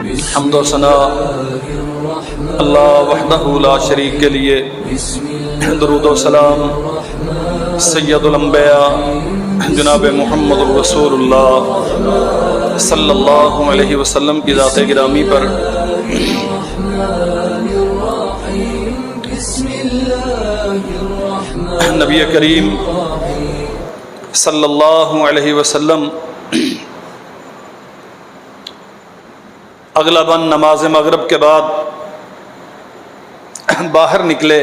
حمد و ثنا اللہ وحدہ لا شریک کے لیے، درود و سلام سید الانبیاء جناب محمد الرسول اللہ صلی اللہ علیہ وسلم کی ذات گرامی پر، نبی کریم صلی اللہ علیہ وسلم اغلباً نماز مغرب کے بعد باہر نکلے۔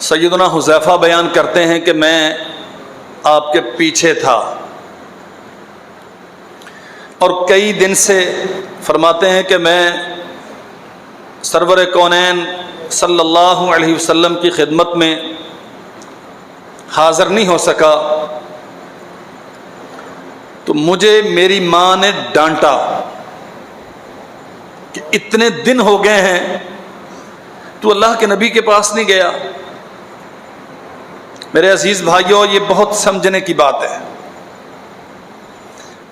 سیدنا حذیفہ بیان کرتے ہیں کہ میں آپ کے پیچھے تھا، اور کئی دن سے فرماتے ہیں کہ میں سرور کونین صلی اللہ علیہ وسلم کی خدمت میں حاضر نہیں ہو سکا، تو مجھے میری ماں نے ڈانٹا کہ اتنے دن ہو گئے ہیں تو اللہ کے نبی کے پاس نہیں گیا۔ میرے عزیز بھائیوں، یہ بہت سمجھنے کی بات ہے۔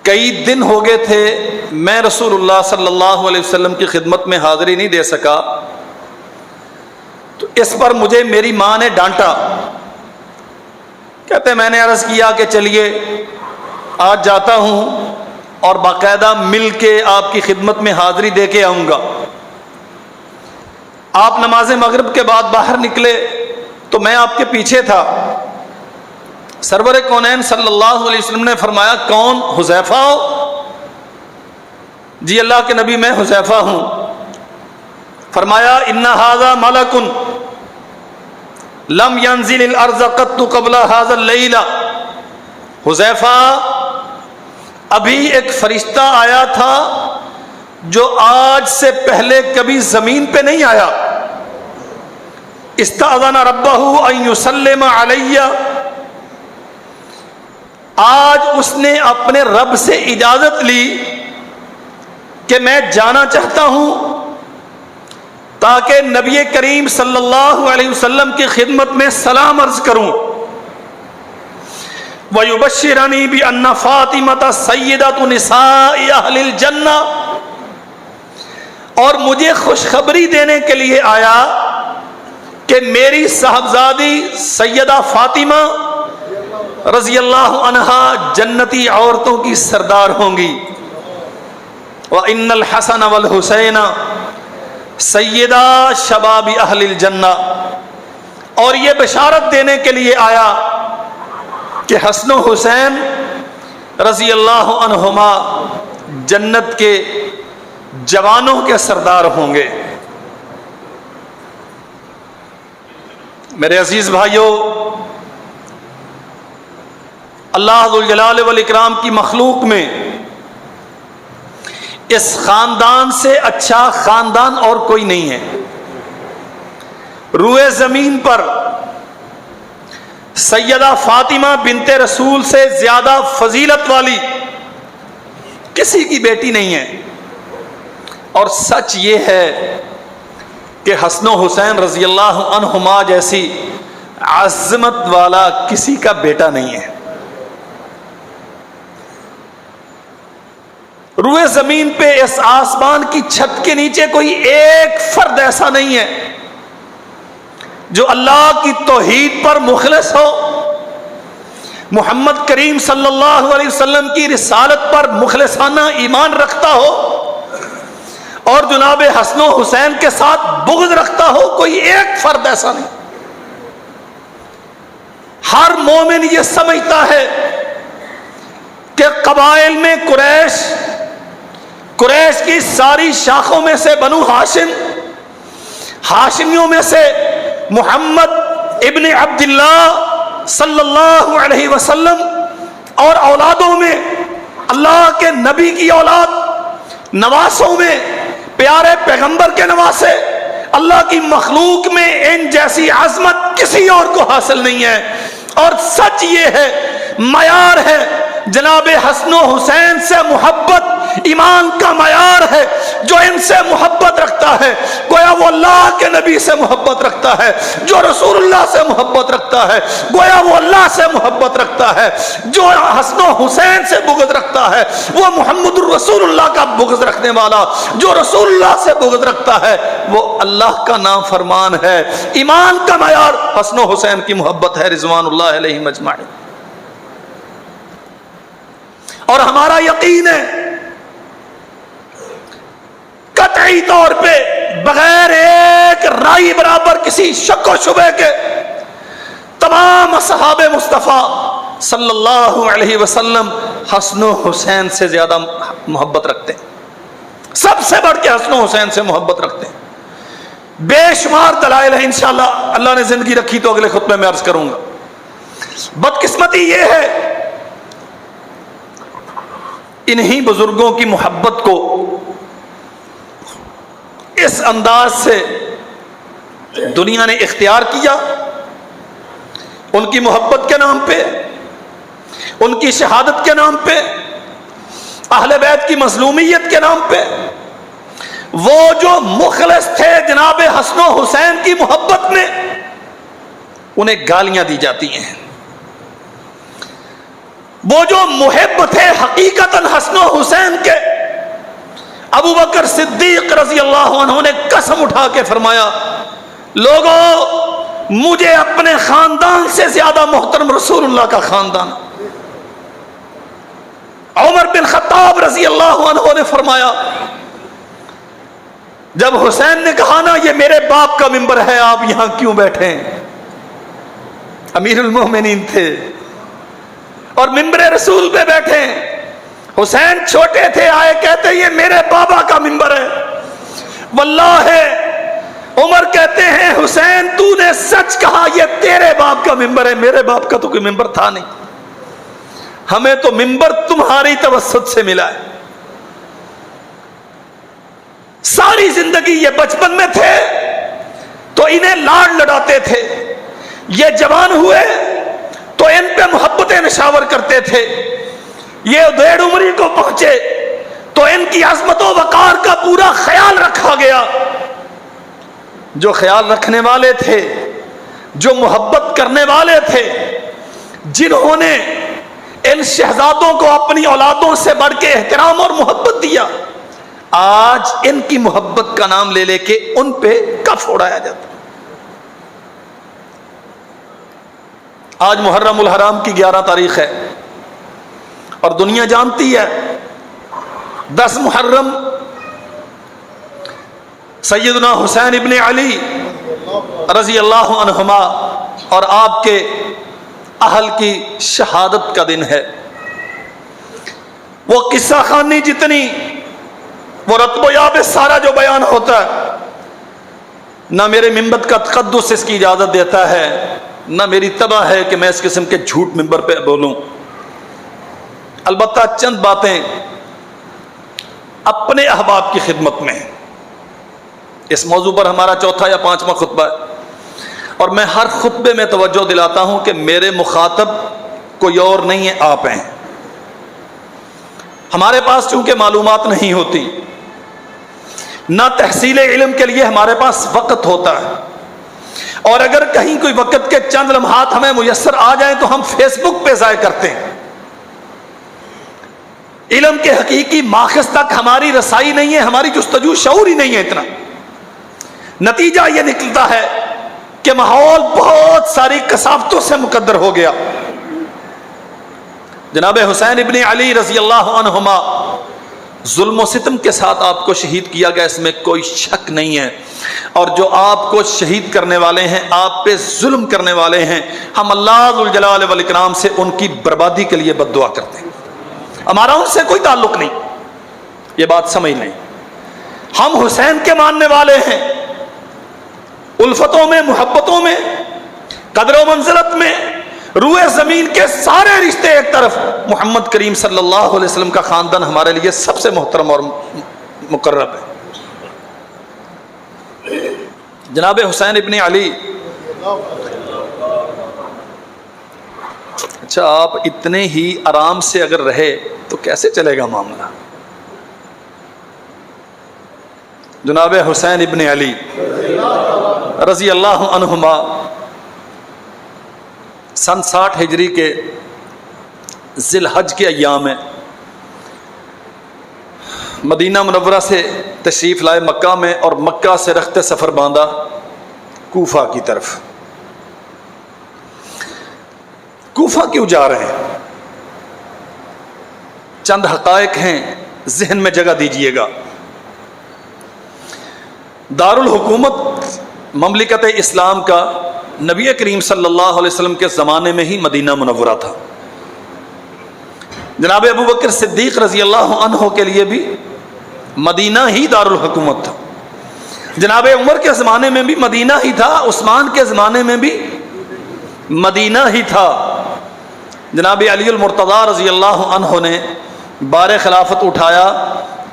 کئی دن ہو گئے تھے میں رسول اللہ صلی اللہ علیہ وسلم کی خدمت میں حاضری نہیں دے سکا، تو اس پر مجھے میری ماں نے ڈانٹا۔ کہتے میں نے عرض کیا کہ چلیے آج جاتا ہوں اور باقاعدہ مل کے آپ کی خدمت میں حاضری دے کے آؤں گا۔ آپ نماز مغرب کے بعد باہر نکلے تو میں آپ کے پیچھے تھا۔ سرور کونین صلی اللہ علیہ وسلم نے فرمایا، کون؟ حذیفہ ہو؟ جی اللہ کے نبی میں حذیفہ ہوں۔ فرمایا، ان ھذا ملک لم ينزل الارض قط قبل هذا الليل۔ حذیفہ، ابھی ایک فرشتہ آیا تھا جو آج سے پہلے کبھی زمین پہ نہیں آیا۔ استاذن ربہ ان یسلم علی، آج اس نے اپنے رب سے اجازت لی کہ میں جانا چاہتا ہوں تاکہ نبی کریم صلی اللہ علیہ وسلم کی خدمت میں سلام عرض کروں۔ وَيُبَشِّرَنِي بِأَنَّ فَاطِمَةَ سَيِّدَةُ نِسَاءِ أَهْلِ الْجَنَّةِ، اور مجھے خوشخبری دینے کے لیے آیا کہ میری صاحبزادی سیدہ فاطمہ رضی اللہ عنہا جنتی عورتوں کی سردار ہوں گی۔ وَإِنَّ الْحَسَنَ وَالْحُسَيْنَ سیدہ شباب اہل الجنہ، اور یہ بشارت دینے کے لیے آیا کہ حسن و حسین رضی اللہ عنہما جنت کے جوانوں کے سردار ہوں گے۔ میرے عزیز بھائیوں، اللہ ذوالجلال والاکرام کی مخلوق میں اس خاندان سے اچھا خاندان اور کوئی نہیں ہے۔ روئے زمین پر سیدہ فاطمہ بنت رسول سے زیادہ فضیلت والی کسی کی بیٹی نہیں ہے، اور سچ یہ ہے کہ حسن و حسین رضی اللہ عنہما جیسی عظمت والا کسی کا بیٹا نہیں ہے۔ روئے زمین پہ اس آسمان کی چھت کے نیچے کوئی ایک فرد ایسا نہیں ہے جو اللہ کی توحید پر مخلص ہو، محمد کریم صلی اللہ علیہ وسلم کی رسالت پر مخلصانہ ایمان رکھتا ہو اور جناب حسن و حسین کے ساتھ بغض رکھتا ہو۔ کوئی ایک فرد ایسا نہیں۔ ہر مومن یہ سمجھتا ہے کہ قبائل میں قریش کی ساری شاخوں میں سے بنو ہاشم، ہاشمیوں میں سے محمد ابن عبداللہ صلی اللہ علیہ وسلم، اور اولادوں میں اللہ کے نبی کی اولاد، نواسوں میں پیارے پیغمبر کے نواسے، اللہ کی مخلوق میں ان جیسی عظمت کسی اور کو حاصل نہیں ہے۔ اور سچ یہ ہے، معیار ہے جناب حسن و حسین سے محبت ایمان کا معیار ہے جو ان سے محبت رکھتا ہے گویا وہ اللہ کے نبی سے محبت رکھتا ہے، جو رسول اللہ سے محبت رکھتا ہے گویا وہ اللہ سے محبت رکھتا ہے، جو حسن و حسین سے بغض رکھتا ہے وہ محمد الرسول اللہ کا بغض رکھنے والا، جو رسول اللہ سے بغض رکھتا ہے وہ اللہ کا نام فرمان ہے۔ ایمان کا معیار حسن و حسین کی محبت ہے رضوان اللہ علیہم اجمعین۔ اور ہمارا یقین ہے قطعی طور پہ بغیر ایک رائی برابر کسی شک و شبہ کے تمام اصحاب مصطفیٰ صلی اللہ علیہ وسلم حسن و حسین سے زیادہ محبت رکھتے ہیں، سب سے بڑھ کے حسن و حسین سے محبت رکھتے ہیں۔ بے شمار دلائل ہیں، انشاءاللہ اللہ نے زندگی رکھی تو اگلے خطبے میں عرض کروں گا۔ بدقسمتی یہ ہے انہی بزرگوں کی محبت کو اس انداز سے دنیا نے اختیار کیا، ان کی محبت کے نام پہ، ان کی شہادت کے نام پہ، اہل بیت کی مظلومیت کے نام پہ۔ وہ جو مخلص تھے جناب حسن و حسین کی محبت میں انہیں گالیاں دی جاتی ہیں، وہ جو محب تھے حقیقتاً حسن و حسین کے، ابو بکر صدیق رضی اللہ عنہ نے قسم اٹھا کے فرمایا لوگوں مجھے اپنے خاندان سے زیادہ محترم رسول اللہ کا خاندان۔ عمر بن خطاب رضی اللہ عنہ نے فرمایا جب حسین نے کہا نا یہ میرے باپ کا منبر ہے آپ یہاں کیوں بیٹھے ہیں، امیر المومنین تھے اور منبر رسول پہ بیٹھے ہیں، حسین چھوٹے تھے آئے کہتے یہ میرے بابا کا منبر ہے، واللہ عمر کہتے ہیں حسین تو نے سچ کہا یہ تیرے باپ کا منبر ہے، میرے باپ کا تو کوئی منبر تھا نہیں، ہمیں تو منبر تمہاری توسط سے ملا ہے۔ ساری زندگی یہ بچپن میں تھے تو انہیں لاڈ لڑاتے تھے، یہ جوان ہوئے تو ان پہ محبتیں نشاور کرتے تھے، یہ ڈیڑھ عمری کو پہنچے تو ان کی عظمت و وقار کا پورا خیال رکھا گیا۔ جو خیال رکھنے والے تھے، جو محبت کرنے والے تھے، جنہوں نے ان شہزادوں کو اپنی اولادوں سے بڑھ کے احترام اور محبت دیا، آج ان کی محبت کا نام لے لے کے ان پہ کف اڑایا جاتا۔ آج محرم الحرام کی 11 تاریخ ہے اور دنیا جانتی ہے 10 محرم سیدنا حسین ابن علی رضی اللہ عنہما اور آپ کے اہل کی شہادت کا دن ہے۔ وہ قصہ خوانی جتنی، وہ رتب و یاب سارا جو بیان ہوتا ہے، نہ میرے منبر کا تقدس اس کی اجازت دیتا ہے، نہ میری طبع ہے کہ میں اس قسم کے جھوٹ منبر پہ بولوں۔ البتہ چند باتیں اپنے احباب کی خدمت میں، اس موضوع پر ہمارا 4تھا یا 5واں خطبہ ہے، اور میں ہر خطبے میں توجہ دلاتا ہوں کہ میرے مخاطب کوئی اور نہیں ہے، آپ ہیں۔ ہمارے پاس چونکہ معلومات نہیں ہوتی، نہ تحصیل علم کے لیے ہمارے پاس وقت ہوتا ہے، اور اگر کہیں کوئی وقت کے چند لمحات ہمیں میسر آ جائیں تو ہم فیس بک پہ ضائع کرتے ہیں۔ علم کے حقیقی ماخذ تک ہماری رسائی نہیں ہے، ہماری جستجو شعور ہی نہیں ہے اتنا۔ نتیجہ یہ نکلتا ہے کہ ماحول بہت ساری کثافتوں سے مقدر ہو گیا۔ جناب حسین ابن علی رضی اللہ عنہما ظلم و ستم کے ساتھ آپ کو شہید کیا گیا، اس میں کوئی شک نہیں ہے، اور جو آپ کو شہید کرنے والے ہیں، آپ پہ ظلم کرنے والے ہیں، ہم اللہ ذوالجلال والاکرام سے ان کی بربادی کے لیے بد دعا کرتے ہیں۔ ہمارا ان سے کوئی تعلق نہیں، یہ بات سمجھ لیں۔ ہم حسین کے ماننے والے ہیں، الفتوں میں، محبتوں میں، قدر و منزلت میں، روئے زمین کے سارے رشتے ایک طرف، محمد کریم صلی اللہ علیہ وسلم کا خاندان ہمارے لیے سب سے محترم اور مقرب ہے۔ جناب حسین ابن علی، اچھا آپ اتنے ہی آرام سے اگر رہے تو کیسے چلے گا معاملہ؟ جناب حسین ابن علی رضی اللہ عنہما سن 60 ہجری کے ذی الحج کے ایام میں مدینہ منورہ سے تشریف لائے مکہ میں، اور مکہ سے رخت سفر باندھا کوفہ کی طرف۔ کوفہ کیوں جا رہے ہیں؟ چند حقائق ہیں، ذہن میں جگہ دیجئے گا۔ دارالحکومت مملکت اسلام کا نبی کریم صلی اللہ علیہ وسلم کے زمانے میں ہی مدینہ منورہ تھا۔ جناب ابوبکر صدیق رضی اللہ عنہ کے لیے بھی مدینہ ہی دارالحکومت تھا۔ جناب عمر کے زمانے میں بھی مدینہ ہی تھا، عثمان کے زمانے میں بھی مدینہ ہی تھا۔ جناب علی المرتضیٰ رضی اللہ عنہ نے بار خلافت اٹھایا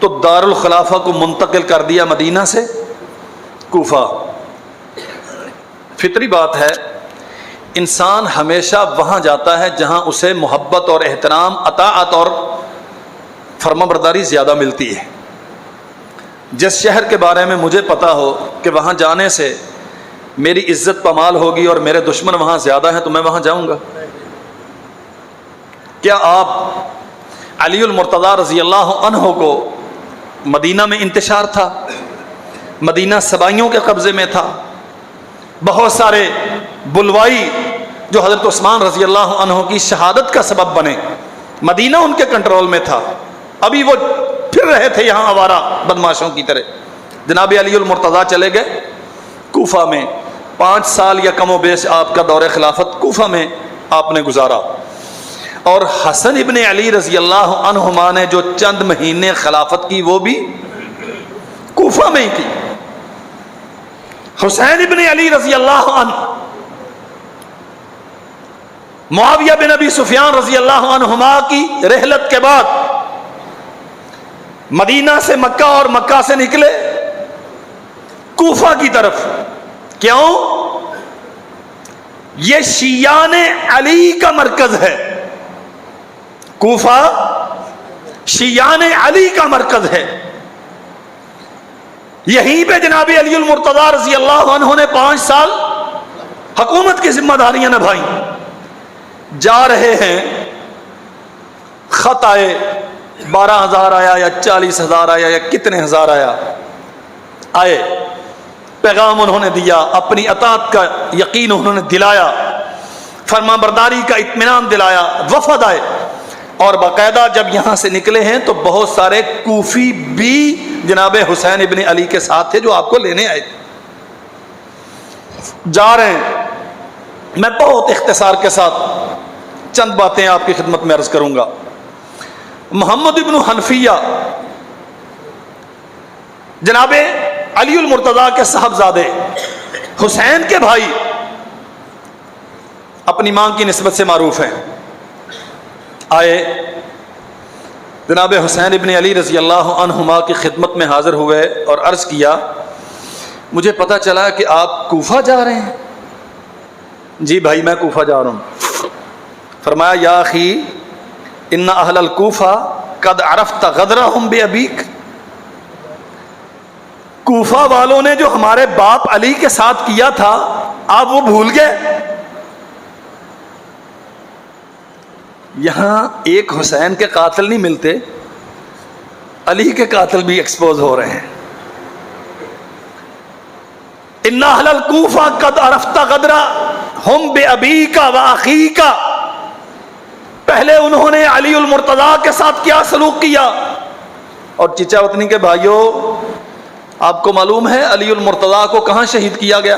تو دارالخلافہ کو منتقل کر دیا مدینہ سے کوفہ۔ فطری بات ہے، انسان ہمیشہ وہاں جاتا ہے جہاں اسے محبت اور احترام، اطاعت اور فرمانبرداری زیادہ ملتی ہے۔ جس شہر کے بارے میں مجھے پتا ہو کہ وہاں جانے سے میری عزت پامال ہوگی اور میرے دشمن وہاں زیادہ ہیں تو میں وہاں جاؤں گا۔ کیا آپ علی المرتضیٰ رضی اللہ عنہ کو مدینہ میں انتشار تھا، مدینہ سبائیوں کے قبضے میں تھا، بہت سارے بلوائی جو حضرت عثمان رضی اللہ عنہ کی شہادت کا سبب بنے، مدینہ ان کے کنٹرول میں تھا، ابھی وہ پھر رہے تھے یہاں آوارہ بدماشوں کی طرح۔ جناب علی المرتضیٰ چلے گئے کوفہ میں، 5 سال یا کم و بیش آپ کا دور خلافت کوفہ میں آپ نے گزارا، اور حسن ابن علی رضی اللہ عنہما نے جو چند مہینے خلافت کی وہ بھی کوفہ میں ہی کی۔ حسین ابن علی رضی اللہ عنہ معاویہ بن ابی سفیان رضی اللہ عنہما کی رحلت کے بعد مدینہ سے مکہ اور مکہ سے نکلے کوفہ کی طرف۔ کیوں؟ یہ شیعان علی کا مرکز ہے، کوفہ شیعان علی کا مرکز ہے۔ یہیں پہ جناب علی المرتضیٰ رضی اللہ عنہ نے 5 سال حکومت کی ذمہ داریاں نبھائیں۔ جا رہے ہیں، خط آئے، 12,000 آیا یا 40,000 آیا یا کتنے ہزار آئے، پیغام انہوں نے دیا، اپنی اطاعت کا یقین انہوں نے دلایا، فرما برداری کا اطمینان دلایا، وفد آئے، اور باقاعدہ جب یہاں سے نکلے ہیں تو بہت سارے کوفی بھی جناب حسین ابن علی کے ساتھ تھے جو آپ کو لینے آئے تھے۔ جا رہے ہیں، میں بہت اختصار کے ساتھ چند باتیں آپ کی خدمت میں عرض کروں گا۔ محمد ابن حنفیہ جناب علی المرتضیٰ کے صاحبزادے حسین کے بھائی، اپنی ماں کی نسبت سے معروف ہیں، آئے جناب حسین ابن علی رضی اللہ عنہما کی خدمت میں حاضر ہوئے اور عرض کیا، مجھے پتہ چلا کہ آپ کوفہ جا رہے ہیں۔ جی بھائی میں کوفہ جا رہا ہوں۔ فرمایا یا اخی ان اہل الکوفہ قد عرفت غدرہم بابیک، کوفہ والوں نے جو ہمارے باپ علی کے ساتھ کیا تھا آپ وہ بھول گئے؟ یہاں ایک حسین کے قاتل نہیں ملتے، علی کے قاتل بھی ایکسپوز ہو رہے ہیں۔ ان اہل الکوفہ قد عرفت غدرہم بابیک واخیک، پہلے انہوں نے علی المرتضیٰ کے ساتھ کیا سلوک کیا۔ اور چچا وطنی کے بھائیوں، آپ کو معلوم ہے علی المرتضیٰ کو کہاں شہید کیا گیا؟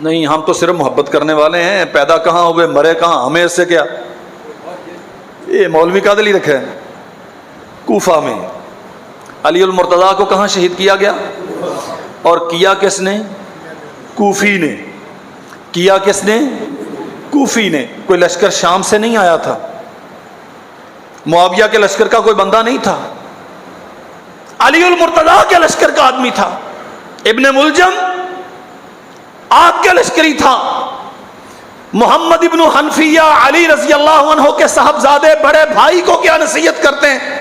نہیں، ہم تو صرف محبت کرنے والے ہیں، پیدا کہاں ہوئے مرے کہاں، ہمیں اس سے کیا؟ یہ مولوی کا دل ہی رکھے ہیں۔ کوفہ میں علی المرتضیٰ کو کہاں شہید کیا گیا؟ اور کیا کس نے؟ کوفی نے۔ کیا کس نے؟ کوفی نے۔ کوئی لشکر شام سے نہیں آیا تھا، معاویہ کے لشکر کا کوئی بندہ نہیں تھا، علی المرتضیٰ کے لشکر کا آدمی تھا۔ ابن ملجم آپ کے لشکری تھا۔ محمد ابن حنفیہ علی رضی اللہ عنہ کے صاحبزادے بڑے بھائی کو کیا نصیحت کرتے ہیں؟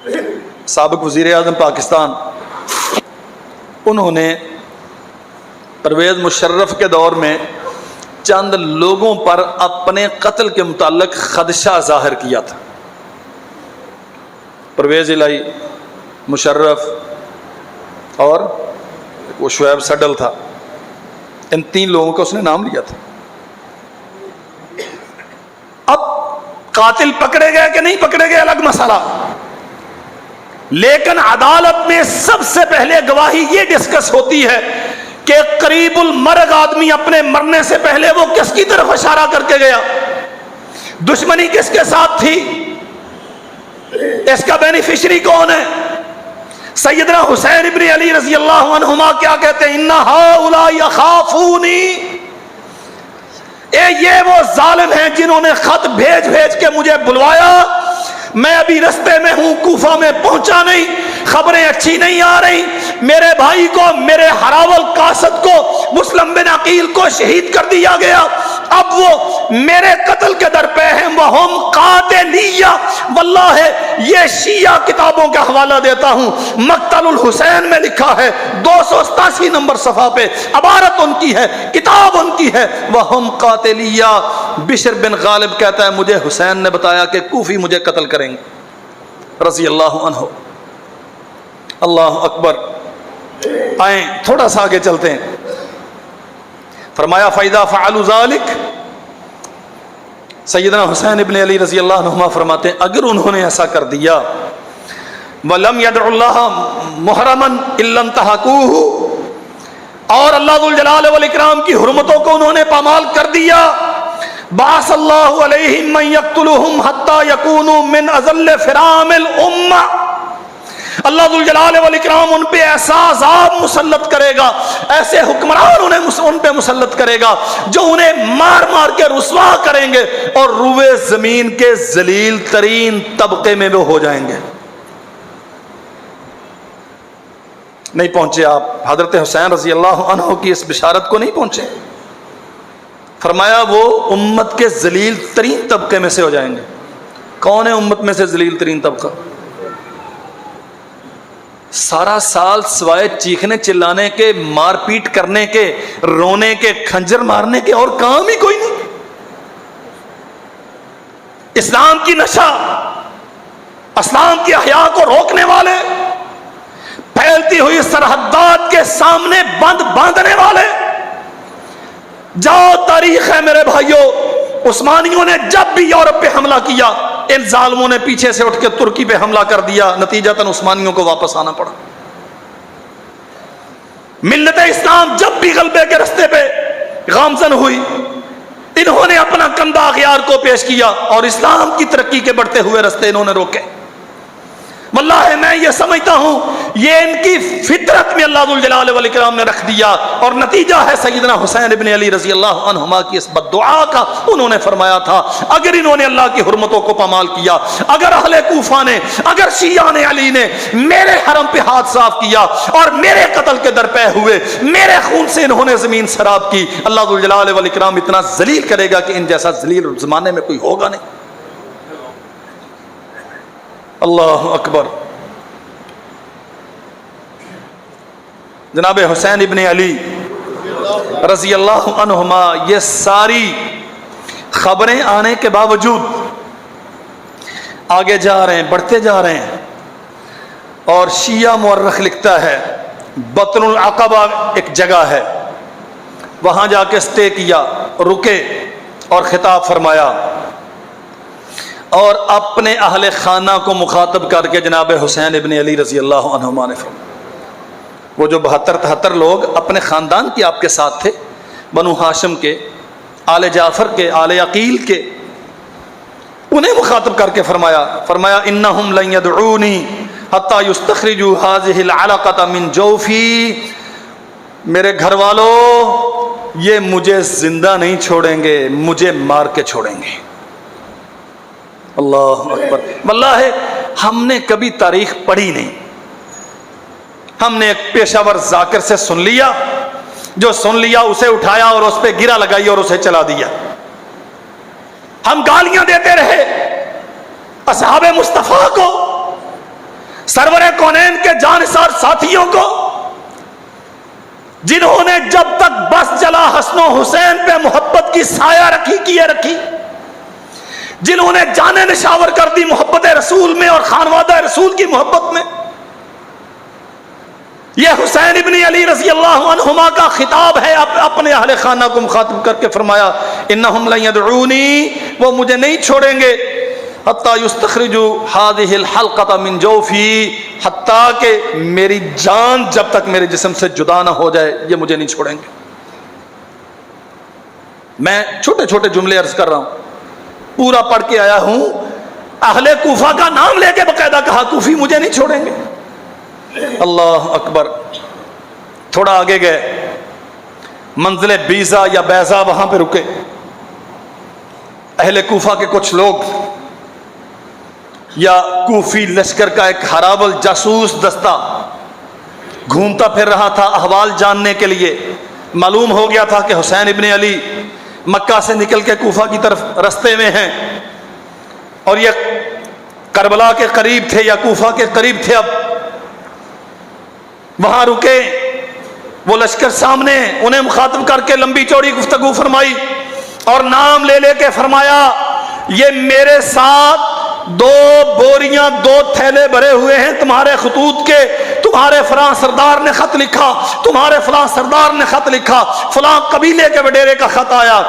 سابق وزیر اعظم پاکستان، انہوں نے پرویز مشرف کے دور میں چند لوگوں پر اپنے قتل کے متعلق خدشہ ظاہر کیا تھا۔ پرویز الہی، مشرف اور وہ شعیب سڈل تھا، ان تین لوگوں کا اس نے نام لیا تھا۔ اب قاتل پکڑے گئے کہ نہیں پکڑے گئے الگ مسئلہ، لیکن عدالت میں سب سے پہلے گواہی یہ ڈسکس ہوتی ہے کہ قریب المرگ آدمی اپنے مرنے سے پہلے وہ کس کی طرف اشارہ کر کے گیا، دشمنی کس کے ساتھ تھی، اس کا بینیفیشری کون ہے۔ سیدنا حسین ابن علی رضی اللہ عنہما کیا کہتے ہیں، اِنَّ هَؤُلَاءِ يَخَافُونِي، یہ وہ ظالم ہیں جنہوں نے خط بھیج بھیج کے مجھے بلوایا، میں ابھی رستے میں ہوں، کوفہ میں پہنچا نہیں، خبریں اچھی نہیں آ رہی، میرے بھائی کو، میرے ہراول قاصد کو، مسلم بن عقیل کو شہید کر دیا گیا، اب وہ میرے قتل کے در پہ ہیں، وَهُمْ قَاتِلِيَّ، واللہ یہ شیعہ کتابوں کا حوالہ دیتا ہوں، مقتل الحسین میں لکھا ہے 287 نمبر صفحہ پہ، عبارت ان کی ہے، کتاب ان کی ہے، وَهُمْ قَاتِلِيَّ۔ بشر بن غالب کہتا ہے مجھے حسین نے بتایا کہ کوفی مجھے قتل کریں گے، رضی اللہ عنہ۔ اللہ اکبر۔ آئیں تھوڑا سا آگے چلتے ہیں، فرمایا فَإِذَا فَعَلُوا ذَلِكَ، سیدنا حسین ابن علی رضی اللہ عنہما فرماتے ہیں اگر انہوں نے ایسا کر دیا، وَلَمْ يَدْعُ اللَّهَ مُحْرَمًا إِلَّا انْتَهَكُوهُ، اور اللہ ذوالجلال والاکرام کی حرمتوں کو انہوں نے پامال کر دیا، بَعَثَ اللَّهُ عَلَيْهِمْ مَن يَقْتُلُهُمْ حَتَّى يَكُونُوا مِنْ أَذَلِّ فِرَامِ الْأُمَّةِ، اللہ ذوالجلال والاکرام ان پہ ایسا عذاب مسلط کرے گا، ایسے حکمران ان پہ مسلط کرے گا جو انہیں مار مار کے رسوا کریں گے اور روئے زمین کے ذلیل ترین طبقے میں وہ ہو جائیں گے۔ نہیں پہنچے آپ حضرت حسین رضی اللہ عنہ کی اس بشارت کو نہیں پہنچے، فرمایا وہ امت کے ذلیل ترین طبقے میں سے ہو جائیں گے۔ کون ہے امت میں سے ذلیل ترین طبقہ؟ سارا سال سوائے چیخنے چلانے کے، مار پیٹ کرنے کے، رونے کے، کھنجر مارنے کے اور کام ہی کوئی نہیں۔ اسلام کی نشہ، اسلام کی احیاء کو روکنے والے، پھیلتی ہوئی سرحدات کے سامنے بند باندھنے والے۔ جاؤ تاریخ ہے میرے بھائیوں، عثمانیوں نے جب بھی یورپ پہ حملہ کیا، ان ظالموں نے پیچھے سے اٹھ کے ترکی پہ حملہ کر دیا، نتیجتاً عثمانیوں کو واپس آنا پڑا۔ ملت اسلام جب بھی غلبے کے رستے پہ گامزن ہوئی، انہوں نے اپنا کندھا اغیار کو پیش کیا اور اسلام کی ترقی کے بڑھتے ہوئے رستے انہوں نے روکے۔ واللہ میں یہ سمجھتا ہوں یہ ان کی فطرت میں اللہ ذوالجلال والاکرام نے رکھ دیا، اور نتیجہ ہے سیدنا حسین ابن علی رضی اللہ عنہما کی اس بد دعا کا۔ انہوں نے فرمایا تھا اگر انہوں نے اللہ کی حرمتوں کو پامال کیا، اگر اہل کوفہ نے، اگر شیعہ نے، علی نے میرے حرم پہ ہاتھ صاف کیا اور میرے قتل کے درپے ہوئے، میرے خون سے انہوں نے زمین سراب کی، اللہ ذوالجلال والاکرام اتنا ذلیل کرے گا کہ ان جیسا ذلیل زمانے میں کوئی ہوگا نہیں۔ اللہ اکبر۔ جناب حسین ابن علی رضی اللہ عنہما یہ ساری خبریں آنے کے باوجود آگے جا رہے ہیں، بڑھتے جا رہے ہیں، اور شیعہ مورخ لکھتا ہے بطن العقبہ ایک جگہ ہے، وہاں جا کے سٹے کیا، رکے اور خطاب فرمایا، اور اپنے اہل خانہ کو مخاطب کر کے جناب حسین ابن علی رضی اللہ عنہما نے فرمایا، وہ جو 72-73 لوگ اپنے خاندان کے آپ کے ساتھ تھے، بنو ہاشم کے، آل جعفر کے، آل عقیل کے، انہیں مخاطب کر کے فرمایا انہم لن یدعونی حتی یستخرجوا هذه العلقۃ من جوفی، میرے گھر والوں یہ مجھے زندہ نہیں چھوڑیں گے، مجھے مار کے چھوڑیں گے۔ اللہ اکبر۔ واللہ ہم نے کبھی تاریخ پڑھی نہیں، ہم نے ایک پیشہ ور ذاکر سے سن لیا، جو سن لیا اسے اٹھایا اور اس پہ گرا لگائی اور اسے چلا دیا۔ ہم گالیاں دیتے رہے اصحاب مصطفیٰ کو، سرور کونین کے جانثار ساتھیوں کو جنہوں نے جب تک بس چلا حسن و حسین پہ محبت کی سایہ رکھی کیے رکھی، جنہوں نے جانیں نشاور کر دی محبت رسول میں اور خانوادہ رسول کی محبت میں، یہ حسین ابن علی رضی اللہ عنہما کا خطاب ہے اپنے اہل خانہ کو مخاطب کر کے فرمایا انہم لن یدعونی، وہ مجھے نہیں چھوڑیں گے حتی یستخرجوا هذه الحلقة من جوفی، حتیٰ کہ میری جان جب تک میرے جسم سے جدا نہ ہو جائے یہ مجھے نہیں چھوڑیں گے۔ میں چھوٹے چھوٹے جملے عرض کر رہا ہوں، پورا پڑھ کے آیا ہوں، اہل کوفہ کا نام لے کے باقاعدہ کہا کوفی مجھے نہیں چھوڑیں گے۔ اللہ اکبر۔ تھوڑا آگے گئے، منزل بیزا یا بیزا، وہاں پہ رکے۔ اہل کوفہ کے کچھ لوگ یا کوفی لشکر کا ایک ہراول جاسوس دستہ گھومتا پھر رہا تھا احوال جاننے کے لیے۔ معلوم ہو گیا تھا کہ حسین ابن علی مکہ سے نکل کے کوفہ کی طرف رستے میں ہیں، اور یہ کربلا کے قریب تھے یا کوفہ کے قریب تھے۔ اب وہاں رکے، وہ لشکر سامنے، انہیں مخاطب کر کے لمبی چوڑی گفتگو فرمائی اور نام لے لے کے فرمایا یہ میرے ساتھ 2 بوریاں 2 تھیلے بھرے ہوئے ہیں تمہارے خطوط کے، تمہارے فلاں سردار نے خط لکھا، تمہارے فلاں سردار نے خط لکھا، فلاں قبیلے کے وڈیرے کا خط آیا،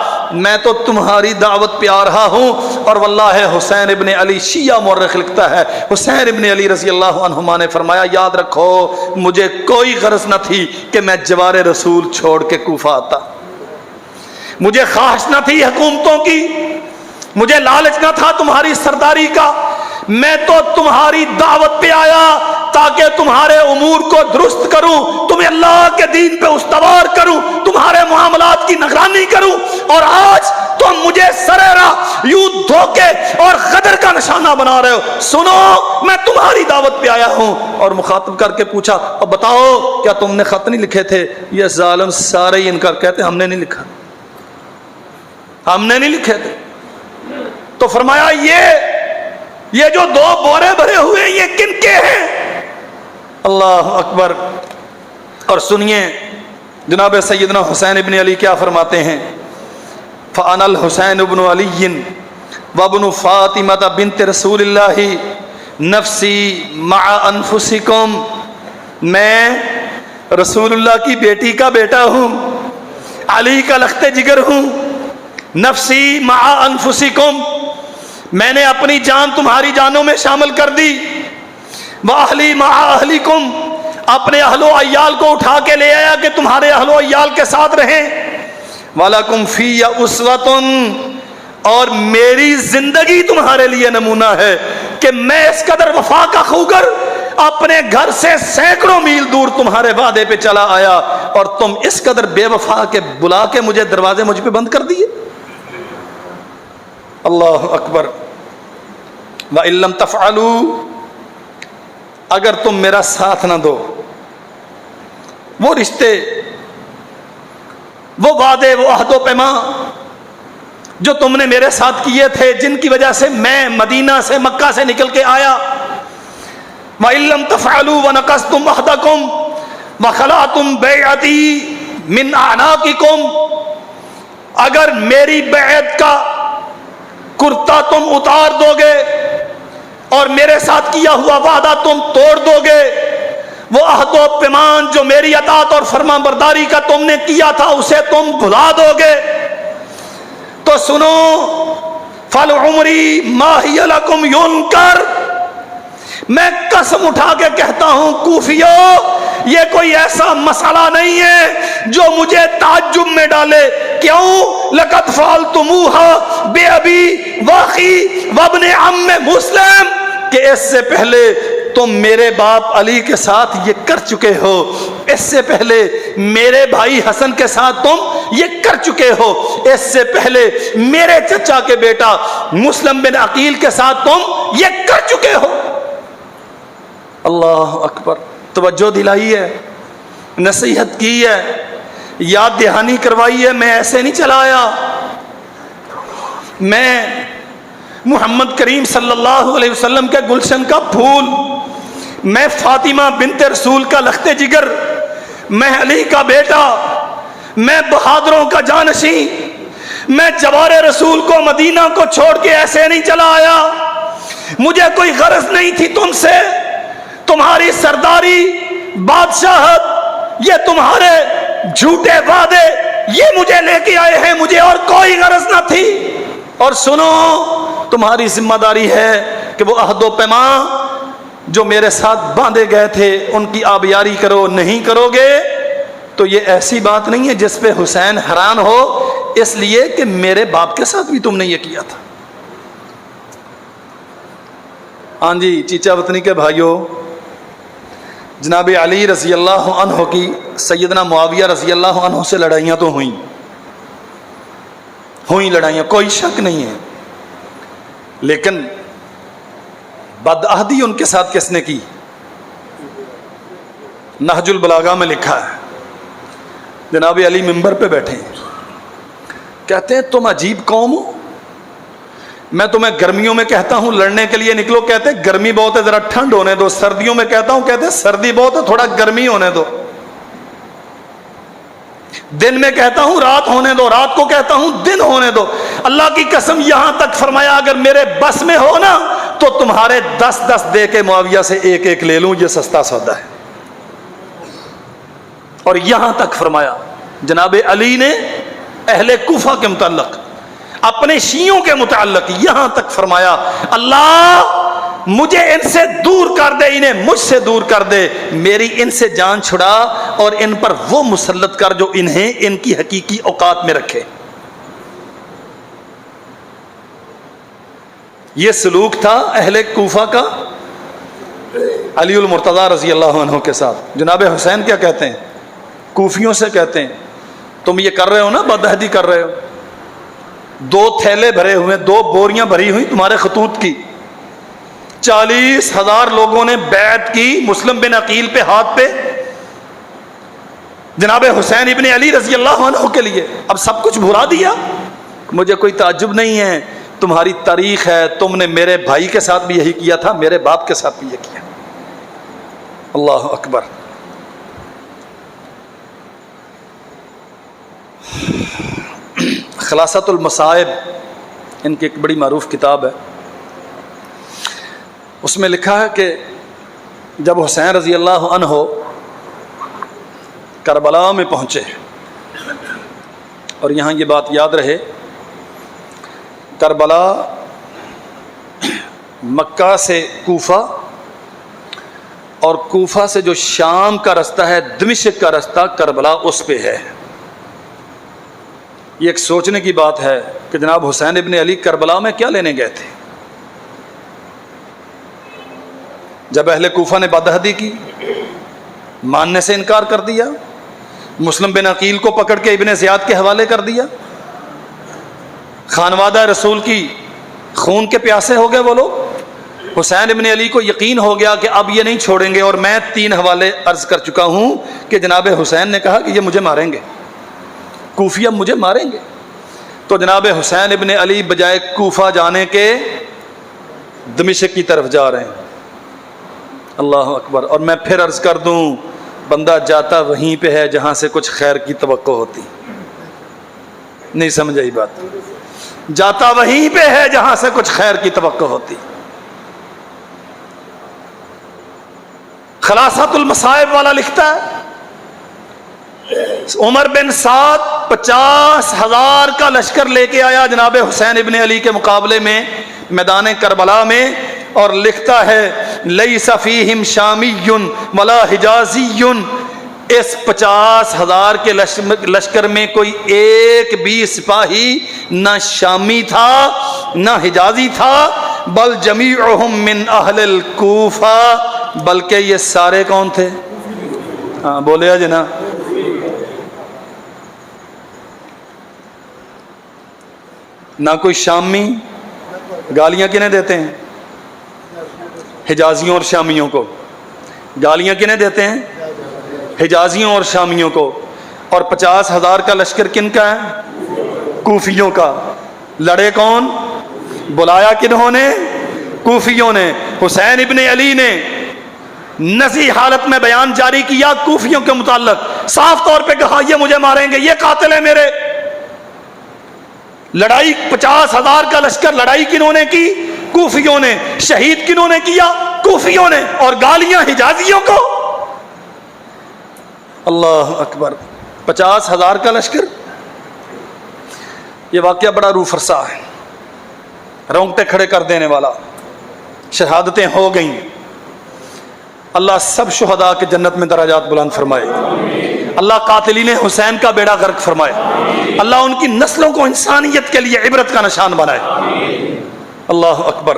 میں تو تمہاری دعوت پہ آ رہا ہوں۔ اور واللہ حسین ابن علی، شیعہ مورخ لکھتا ہے، حسین ابن علی رضی اللہ عنہما نے فرمایا یاد رکھو مجھے کوئی غرض نہ تھی کہ میں جوار رسول چھوڑ کے کوفہ آتا، مجھے خواہش نہ تھی حکومتوں کی، مجھے لالچ نہ تھا تمہاری سرداری کا، میں تو تمہاری دعوت پہ آیا تاکہ تمہارے امور کو درست کروں، تمہیں اللہ کے دین پہ استوار کروں، تمہارے معاملات کی نگرانی کروں، اور آج تم مجھے سریرا یوں دھوکے اور غدر کا نشانہ بنا رہے ہو۔ سنو میں تمہاری دعوت پہ آیا ہوں۔ اور مخاطب کر کے پوچھا اب بتاؤ کیا تم نے خط نہیں لکھے تھے؟ یہ ظالم سارے ہی انکار کہتے ہم نے نہیں لکھا، ہم نے نہیں لکھے تھے۔ تو فرمایا یہ جو 2 بورے بھرے ہوئے یہ کن کے ہیں؟ اللہ اکبر۔ اور سنیے جناب سیدنا حسین ابن علی کیا فرماتے ہیں، فَأَنَا الْحُسَيْنُ بْنُ عَلِيٍّ وَابْنُ فَاطِمَةَ بِنْتِ رسول اللہ نفسی مع انفسکم، میں رسول اللہ کی بیٹی کا بیٹا ہوں، علی کا لخت جگر ہوں، نفسی مع انفسکم، میں نے اپنی جان تمہاری جانوں میں شامل کر دی، وَأَهْلِي مَعَ أَهْلِكُمْ، اپنے اہل و عیال کو اٹھا کے لے آیا کہ تمہارے اہل و عیال کے ساتھ رہیں، وَلَكُمْ فِيَّ أُسْوَةٌ، اور میری زندگی تمہارے لیے نمونہ ہے کہ میں اس قدر وفا کا خوگر اپنے گھر سے سینکڑوں میل دور تمہارے وعدے پہ چلا آیا اور تم اس قدر بے وفا کے بلا کے مجھے دروازے مجھ پہ بند کر دیے۔ اللہ اکبر۔ وَإِن لَّمْ تَفْعَلُوا، اگر تم میرا ساتھ نہ دو، وہ رشتے، وہ وعدے، وہ عہد و پیمان جو تم نے میرے ساتھ کیے تھے، جن کی وجہ سے میں مدینہ سے مکہ سے نکل کے آیا، وَإِن لَّمْ تَفْعَلُوا وَنَقَضْتُمْ عَهْدَكُمْ وَخَلَعْتُمْ بَيْعَتِي مِنْ أَعْنَاقِكُمْ، اگر میری بیعت کا کرتا تم اتار دو گے اور میرے ساتھ کیا ہوا وعدہ تم توڑ دو گے، وہ عہد و پیمان جو میری اطاعت اور فرما برداری کا تم نے کیا تھا اسے تم بھلا دو گے، تو سنو فَلْعُمْرِي مَا هِيَ لَكُمْ يُنْكَرْ، میں قسم اٹھا کے کہتا ہوں کوفیو یہ کوئی ایسا مسئلہ نہیں ہے جو مجھے تعجب میں ڈالے۔ کیوں؟ لَقَدْ فَعَلْتُمُوهَا بِأَبِي وَأَخِي وَابْنِ عَمِّ مُسْلِمٍ، کہ اس سے پہلے تم میرے باپ علی کے ساتھ یہ کر چکے ہو، اس سے پہلے میرے بھائی حسن کے ساتھ تم یہ کر چکے ہو، اس سے پہلے میرے چچا کے بیٹا مسلم بن عقیل کے ساتھ تم یہ کر چکے ہو۔ اللہ اکبر۔ توجہ دلائی ہے، نصیحت کی ہے، یاد دہانی کروائی ہے، میں ایسے نہیں چلایا، میں محمد کریم صلی اللہ علیہ وسلم کے گلشن کا پھول، میں فاطمہ بنت رسول کا لخت جگر، میں علی کا بیٹا، میں بہادروں کا جانشین، میں جوار رسول کو مدینہ کو چھوڑ کے ایسے نہیں چلا آیا، مجھے کوئی غرض نہیں تھی تم سے، تمہاری سرداری، بادشاہت، یہ تمہارے جھوٹے وعدے، یہ مجھے لے کے آئے ہیں، مجھے اور کوئی غرض نہ تھی۔ اور سنو، تمہاری ذمہ داری ہے کہ وہ عہد و پیمان جو میرے ساتھ باندھے گئے تھے ان کی آبیاری کرو، نہیں کرو گے تو یہ ایسی بات نہیں ہے جس پہ حسین حیران ہو، اس لیے کہ میرے باپ کے ساتھ بھی تم نے یہ کیا تھا۔ ہاں جی چیچا وطنی کے بھائیوں، جناب علی رضی اللہ عنہ کی سیدنا معاویہ رضی اللہ عنہ سے لڑائیاں تو ہوئیں لڑائیاں، کوئی شک نہیں ہے، لیکن بدعہدی ان کے ساتھ کس نے کی؟ نہج البلاغہ میں لکھا ہے، جناب علی منبر پہ بیٹھے ہیں، کہتے ہیں تم عجیب قوم ہو، میں تمہیں گرمیوں میں کہتا ہوں لڑنے کے لیے نکلو، کہتے ہیں گرمی بہت ہے ذرا ٹھنڈ ہونے دو، سردیوں میں کہتا ہوں کہتے ہیں سردی بہت ہے تھوڑا گرمی ہونے دو، دن میں کہتا ہوں رات ہونے دو، رات کو کہتا ہوں دن ہونے دو، اللہ کی قسم یہاں تک فرمایا اگر میرے بس میں ہو نا تو تمہارے 10 دے کے معاویہ سے ایک لے لوں، یہ سستا سودا ہے۔ اور یہاں تک فرمایا جناب علی نے اہل کوفہ کے متعلق، اپنے شیعوں کے متعلق یہاں تک فرمایا اللہ مجھے ان سے دور کر دے، انہیں مجھ سے دور کر دے، میری ان سے جان چھڑا اور ان پر وہ مسلط کر جو انہیں ان کی حقیقی اوقات میں رکھے۔ یہ سلوک تھا اہل کوفہ کا علی المرتضیٰ رضی اللہ عنہ کے ساتھ۔ جناب حسین کیا کہتے ہیں؟ کوفیوں سے کہتے ہیں تم یہ کر رہے ہو نا، بدعہدی کر رہے ہو، 2 تھیلے بھرے ہوئے، 2 بوریاں بھری ہوئی تمہارے خطوط کی، 40,000 لوگوں نے بیعت کی مسلم بن عقیل پہ، ہاتھ پہ، جناب حسین ابن علی رضی اللہ عنہ کے لیے۔ اب سب کچھ بھلا دیا، مجھے کوئی تعجب نہیں ہے، تمہاری تاریخ ہے، تم نے میرے بھائی کے ساتھ بھی یہی کیا تھا، میرے باپ کے ساتھ بھی یہ کیا۔ اللہ اکبر۔ خلاصۃ المصائب ان کی ایک بڑی معروف کتاب ہے، اس میں لکھا ہے کہ جب حسین رضی اللہ عنہ کربلا میں پہنچے، اور یہاں یہ بات یاد رہے، کربلا مکہ سے کوفہ اور کوفہ سے جو شام کا رستہ ہے، دمشق کا رستہ، کربلا اس پہ ہے۔ یہ ایک سوچنے کی بات ہے کہ جناب حسین ابن علی کربلا میں کیا لینے گئے تھے؟ جب اہل کوفہ نے بدعہدی کی، ماننے سے انکار کر دیا، مسلم بن عقیل کو پکڑ کے ابن زیاد کے حوالے کر دیا، خانوادہ رسول کی خون کے پیاسے ہو گئے وہ لوگ، حسین ابن علی کو یقین ہو گیا کہ اب یہ نہیں چھوڑیں گے، اور میں 3 حوالے عرض کر چکا ہوں کہ جناب حسین نے کہا کہ یہ مجھے ماریں گے، کوفیہ مجھے ماریں گے، تو جناب حسین ابن علی بجائے کوفہ جانے کے دمشق کی طرف جا رہے ہیں۔ اللہ اکبر۔ اور میں پھر عرض کر دوں، بندہ جاتا وہیں پہ ہے جہاں سے کچھ خیر کی توقع ہوتی، نہیں سمجھ آئی بات؟ جاتا وہیں پہ ہے جہاں سے کچھ خیر کی توقع ہوتی۔ خلاصۃ المصائب والا لکھتا ہے عمر بن سعد 50,000 کا لشکر لے کے آیا جناب حسین ابن علی کے مقابلے میں میدان کربلا میں، اور لکھتا ہے لیس فیہم شامی ولا حجازی، اس 50,000 کے لشکر میں کوئی ایک بھی سپاہی نہ شامی تھا نہ حجازی تھا، بل جمیعہم من اہل الکوفہ، بلکہ یہ سارے کون تھے؟ ہاں بولے جنا، نہ کوئی شامی، گالیاں کنہیں دیتے ہیں؟ حجازیوں اور شامیوں کو۔ گالیاں کنہیں دیتے ہیں؟ حجازیوں اور شامیوں کو۔ اور 50,000 کا لشکر کن کا ہے؟ کوفیوں کا۔ لڑے کون؟ بلایا کنہوں نے؟ کوفیوں نے۔ حسین ابن علی نے نزی حالت میں بیان جاری کیا کوفیوں کے متعلق، صاف طور پہ کہا یہ مجھے ماریں گے، یہ قاتل ہیں میرے۔ لڑائی 50,000 کا لشکر، لڑائی کنہوں نے کی؟ کوفیوں نے۔ شہید کنہوں نے کیا؟ کوفیوں نے۔ اور گالیاں حجازیوں کو۔ اللہ اکبر، 50,000 کا لشکر۔ یہ واقعہ بڑا روح فرسا ہے، رونگٹے کھڑے کر دینے والا۔ شہادتیں ہو گئیں، اللہ سب شہداء کے جنت میں درجات بلند فرمائے، اللہ قاتلین حسین کا بیڑا غرق فرمائے، اللہ ان کی نسلوں کو انسانیت کے لیے عبرت کا نشان بنائے۔ اللہ اکبر۔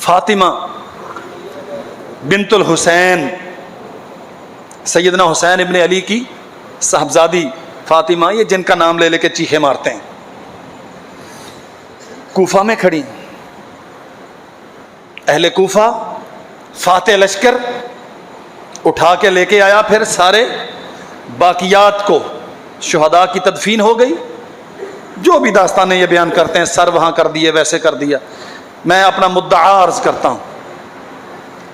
فاطمہ بنت الحسین، سیدنا حسین ابن علی کی صاحبزادی فاطمہ، یہ جن کا نام لے لے کے چیخے مارتے ہیں، کوفہ میں کھڑی۔ اہل کوفہ فاتح لشکر اٹھا کے لے کے آیا، پھر سارے باقیات کو، شہداء کی تدفین ہو گئی، جو بھی داستانیں یہ بیان کرتے ہیں، سر وہاں کر دیے، ویسے کر دیا۔ میں اپنا مدعا عرض کرتا ہوں،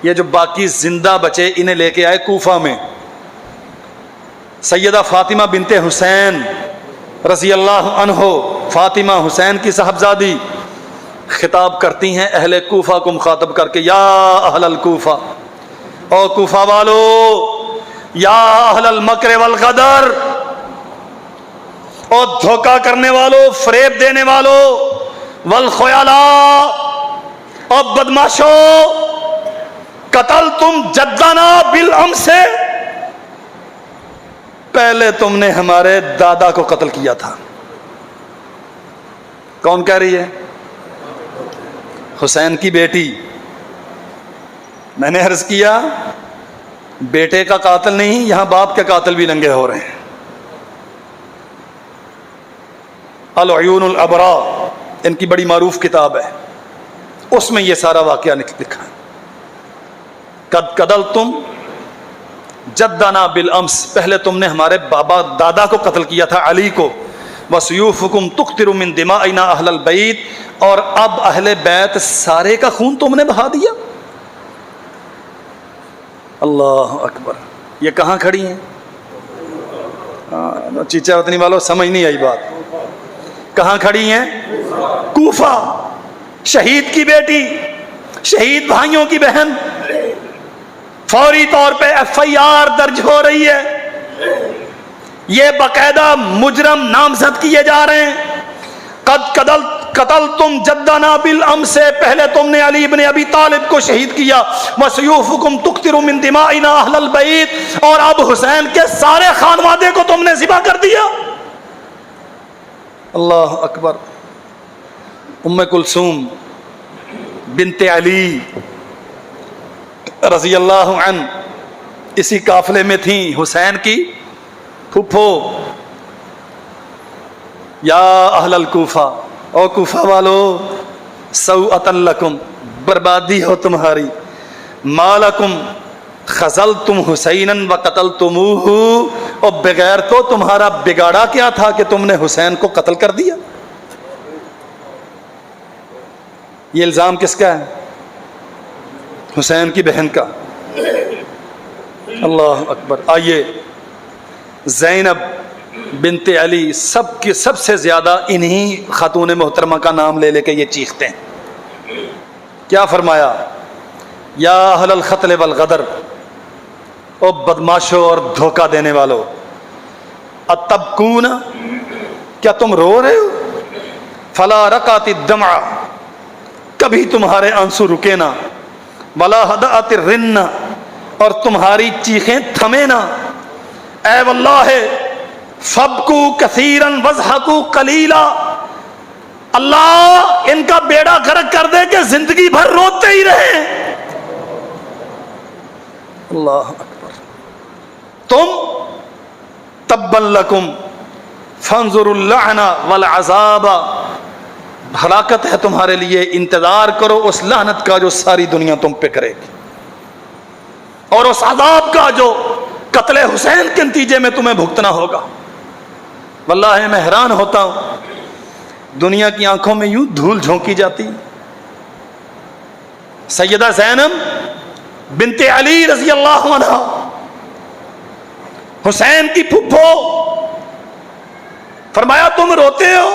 یہ جو باقی زندہ بچے انہیں لے کے آئے کوفہ میں، سیدہ فاطمہ بنت حسین رضی اللہ عنہ، فاطمہ حسین کی صاحبزادی، خطاب کرتی ہیں اہل کوفہ کو مخاطب کر کے، یا اہل الکوفہ، او کوفہ والو، یا اہل المکر والغدر، او دھوکہ کرنے والو، فریب دینے والو، والخیلاء، او بدماشو، قتلتم جدنا بالامس، پہلے تم نے ہمارے دادا کو قتل کیا تھا۔ کون کہہ رہی ہے؟ حسین کی بیٹی۔ میں نے عرض کیا بیٹے کا قاتل نہیں، یہاں باپ کے قاتل بھی ننگے ہو رہے ہیں۔ العیون الابرا ان کی بڑی معروف کتاب ہے، اس میں یہ سارا واقعہ لکھا ہے۔ قد قتلتم جدنا بالامس، پہلے تم نے ہمارے بابا دادا کو قتل کیا تھا، علی کو۔ وسیوفکم تقطر من دمائنا اہل البیت، اور اب اہل بیت سارے کا خون تم نے بہا دیا۔ اللہ اکبر۔ یہ کہاں کھڑی ہیں؟ چیچا وطنی والوں سمجھ نہیں آئی بات۔ کہاں کھڑی ہیں؟ کوفہ۔ شہید کی بیٹی، شہید بھائیوں کی بہن، فوری طور پہ FIR درج ہو رہی ہے، یہ باقاعدہ مجرم نامزد کیے جا رہے ہیں۔ قد قتلتم جدنا بالامس، سے پہلے تم نے علی ابن ابی طالب کو شہید کیا۔ وسیوفکم تقطر من دمائنا اہل البیت، اور اب حسین کے سارے خانوادے کو تم نے ذبح کر دیا۔ اللہ اکبر۔ ام کلثوم بنت علی رضی اللہ عنہ اسی قافلے میں تھیں، حسین کی پھپھو۔ یا اہل الکوفہ، او کوفہ والو، سوءۃ لکم، بربادی ہو تمہاری، مالکم خذلتم حسینا وقتلتموہ، اور بغیر تو تمہارا بگاڑا کیا تھا کہ تم نے حسین کو قتل کر دیا۔ یہ الزام کس کا ہے؟ حسین کی بہن کا۔ اللہ اکبر۔ آئیے زینب بنت علی، سب سے زیادہ انہی خاتون محترمہ کا نام لے لے کے یہ چیختے ہیں۔ کیا فرمایا؟ یا اہل القتل والغدر، او بدماشو اور دھوکہ دینے والو، اتبکون، کیا تم رو رہے ہو؟ فلا رقات الدمع، کبھی تمہارے آنسو رکے نہ، ولا ہدأت الرن، اور تمہاری چیخیں تھمے نہ۔ اے واللہ فبکو کثیرا وضحکو قلیلا، اللہ ان کا بیڑا غرق کر دے کہ زندگی بھر روتے ہی رہیں۔ اللہ اکبر۔ تم تبا لکم فانظروا اللعن والعذاب، ہلاکت ہے تمہارے لیے، انتظار کرو اس لعنت کا جو ساری دنیا تم پہ کرے گی، اور اس عذاب کا جو قتل حسین کے نتیجے میں تمہیں بھگتنا ہوگا۔ واللہ میں حیران ہوتا ہوں، دنیا کی آنکھوں میں یوں دھول جھونکی جاتی، سیدہ زینب بنت علی رضی اللہ عنہ، حسین کی پھپھو، فرمایا تم روتے ہو،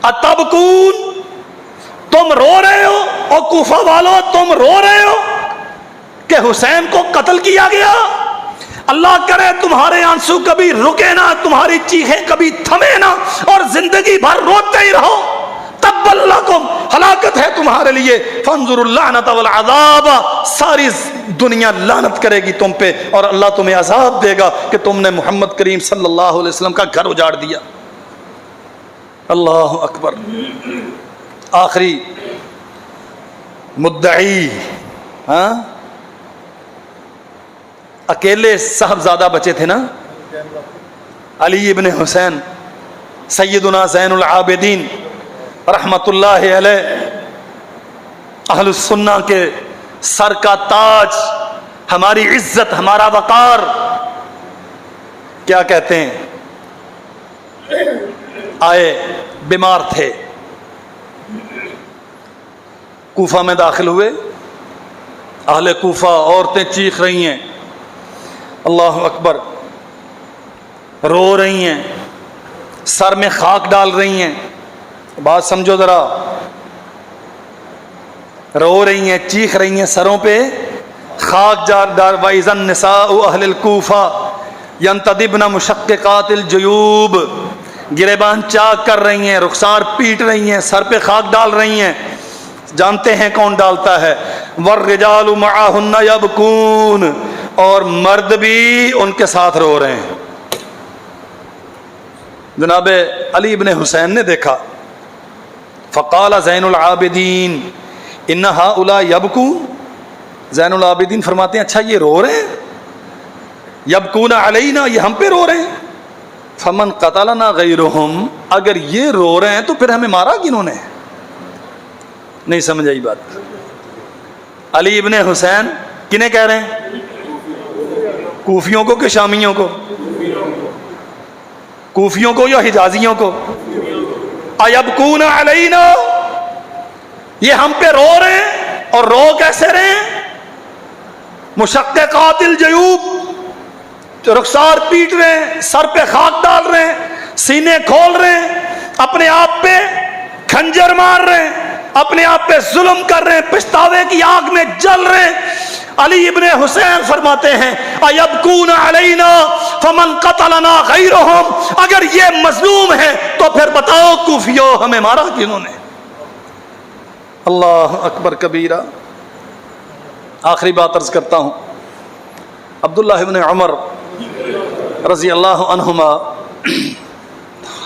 اتبکون، تم رو رہے ہو، اور کوفہ والو تم رو رہے ہو کہ حسین کو قتل کیا گیا؟ اللہ کرے تمہارے آنسو کبھی رکے نہ، تمہاری چیخیں کبھی تھمے نہ، اور زندگی بھر روتے ہی رہو، تبا لکم، ہلاکت ہے تمہارے لیے، فانظروا اللعنۃ والعذاب، ساری دنیا لعنت کرے گی تم پہ، اور اللہ تمہیں عذاب دے گا کہ تم نے محمد کریم صلی اللہ علیہ وسلم کا گھر اجاڑ دیا۔ اللہ اکبر۔ آخری مدعی، ہاں اکیلے صاحبزادہ بچے تھے نا، علی ابن حسین سیدنا زین العابدین رحمت اللہ علیہ، اہل السنہ کے سر کا تاج، ہماری عزت، ہمارا وقار، کیا کہتے ہیں، آئے بیمار تھے، کوفہ میں داخل ہوئے، اہل کوفہ عورتیں چیخ رہی ہیں، اللہ اکبر، رو رہی ہیں، سر میں خاک ڈال رہی ہیں، بات سمجھو ذرا، رو رہی ہیں، چیخ رہی ہیں، سروں پہ خاک ڈال، وَإِذَا النِّسَاءُ أَهْلِ الْكُوفَةِ يَنْتَدِبْنَ مُشَقِّقَاتِ الْجُيُوبِ، گریبان چاک کر رہی ہیں، رخسار پیٹ رہی ہیں، سر پہ خاک ڈال رہی ہیں، جانتے ہیں کون ڈالتا ہے، وَالرِّجَالُ مَعَهُنَّ يَبْكُونَ، اور مرد بھی ان کے ساتھ رو رہے ہیں۔ جناب علی ابن حسین نے دیکھا، فقال زین العابدین ان ہؤلاء یبکون، زین العابدین فرماتے ہیں اچھا یہ رو رہے ہیں، یبکون علینا، یہ ہم پہ رو رہے ہیں، فمن قتلنا غیرہم، اگر یہ رو رہے ہیں تو پھر ہمیں مارا کنہوں نے؟ نہیں سمجھ آئی بات۔ علی ابن حسین کنہیں کہہ رہے ہیں؟ کوفیوں کو کہ شامیوں کو؟ کوفیوں کو یا حجازیوں کو؟ ایبکون علینا، یہ ہم پہ رو رہے ہیں، اور رو کیسے رہے ہیں؟ مشققات الجیوب، رخسار پیٹ رہے ہیں، سر پہ خاک ڈال رہے ہیں، سینے کھول رہے ہیں، اپنے آپ پہ کھنجر مار رہے ہیں، اپنے آپ پہ ظلم کر رہے ہیں، پچھتاوے کی آگ میں جل رہے ہیں۔ علی ابن حسین فرماتے ہیں ایبکون علینا فمن قتلنا غیرہم، اگر یہ مظلوم ہے تو پھر بتاؤ کوفیوں ہمیں مارا کنہوں نے؟ اللہ اکبر کبیرہ۔ آخری بات عرض کرتا ہوں، عبداللہ ابن عمر رضی اللہ عنہما،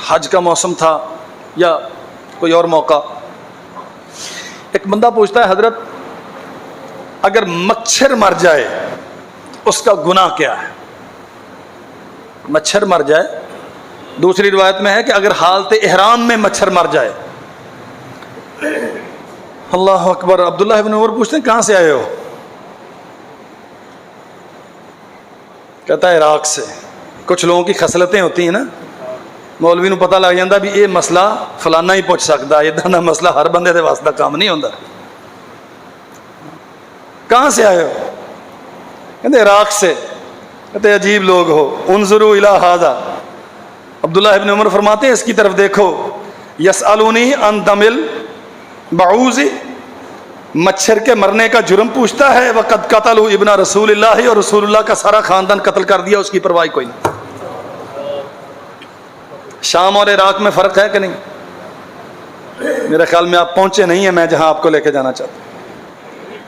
حج کا موسم تھا یا کوئی اور موقع، ایک بندہ پوچھتا ہے حضرت اگر مچھر مر جائے اس کا گناہ کیا ہے؟ مچھر مر جائے، دوسری روایت میں ہے کہ اگر حالت احرام میں مچھر مر جائے، اللہ اکبر۔ عبداللہ ابن عمر پوچھتے ہیں کہاں سے آئے ہو؟ کہتا ہے عراق سے۔ کچھ لوگوں کی خصلتیں ہوتی ہیں نا، مولوی نو پتہ لگ جاتا بھی یہ مسئلہ فلانا ہی پوچھ سکتا ہے، ادھر مسئلہ ہر بندے دے واسطہ کام نہیں ہوتا۔ کہاں سے آئے ہو؟ کہتے عراق سے۔ کہتے عجیب لوگ ہو، انظروا الی ھذا، عبداللہ ابن عمر فرماتے ہیں اس کی طرف دیکھو، یسألونی عن دم البعوض، مچھر کے مرنے کا جرم پوچھتا ہے، وقد قتلوا ابن رسول اللہ، اور رسول اللہ کا سارا خاندان قتل کر دیا، اس کی پرواہ کوئی نہیں۔ شام اور عراق میں فرق ہے کہ نہیں؟ میرے خیال میں آپ پہنچے نہیں ہیں میں جہاں آپ کو لے کے جانا چاہتا ہوں۔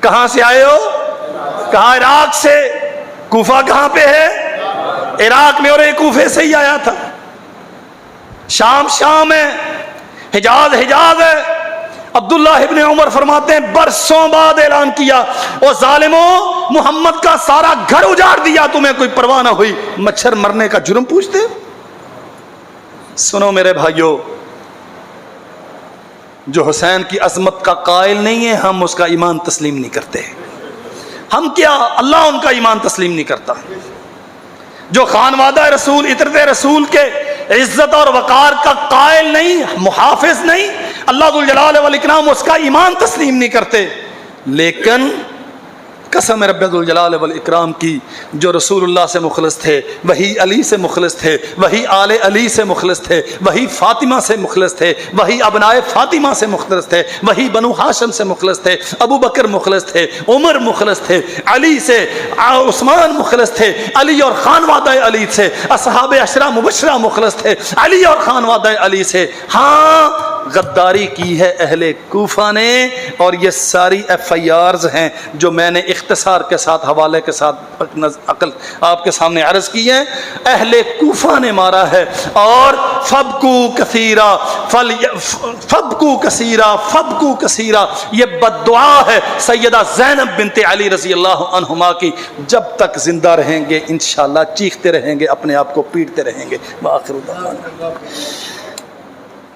کہاں سے آئے ہو؟ کہاں؟ عراق سے۔ کوفہ کہاں پہ ہے؟ عراق میں، اور ایک کوفے سے ہی آیا تھا۔ شام شام ہے، حجاز حجاز ہے۔ عبداللہ ابن عمر فرماتے ہیں برسوں بعد اعلان کیا، او ظالموں، محمد کا سارا گھر اجاڑ دیا، تمہیں کوئی پرواہ نہ ہوئی، مچھر مرنے کا جرم پوچھتے؟ سنو میرے بھائیو، جو حسین کی عظمت کا قائل نہیں ہے ہم اس کا ایمان تسلیم نہیں کرتے۔ ہم کیا، اللہ ان کا ایمان تسلیم نہیں کرتا۔ جو خانوادہ رسول، عطرت رسول کے عزت اور وقار کا قائل نہیں، محافظ نہیں، اللہ ذوالجلال والاکرام اس کا ایمان تسلیم نہیں کرتے۔ لیکن قسم رب ذوالجلال والاکرام کی، جو رسول اللہ سے مخلص تھے وہی علی سے مخلص تھے، وہی آل علی سے مخلص تھے، وہی فاطمہ سے مخلص تھے، وہی ابنائے فاطمہ سے مخلص تھے، وہی بنو ہاشم سے مخلص تھے، ابو بکر مخلص تھے، عمر مخلص تھے، علی سے عثمان مخلص تھے، علی اور خانوادہ علی سے اصحاب عشرہ مبشرہ مخلص تھے، علی اور خانوادہ علی سے۔ ہاں غداری کی ہے اہل کوفہ نے، اور یہ ساری ایف آئی آرز ہیں جو میں نے اختصار کے ساتھ حوالے کے ساتھ عقل آپ کے سامنے عرض کی ہے۔ اہل کوفہ نے مارا ہے، اور فبکو کثیرا فبکو کثیرا فبکو کثیرا، یہ بد دعا ہے سیدہ زینب بنت علی رضی اللہ عنہما کی، جب تک زندہ رہیں گے انشاءاللہ چیختے رہیں گے، اپنے آپ کو پیٹتے رہیں گے۔ وآخر دعوانا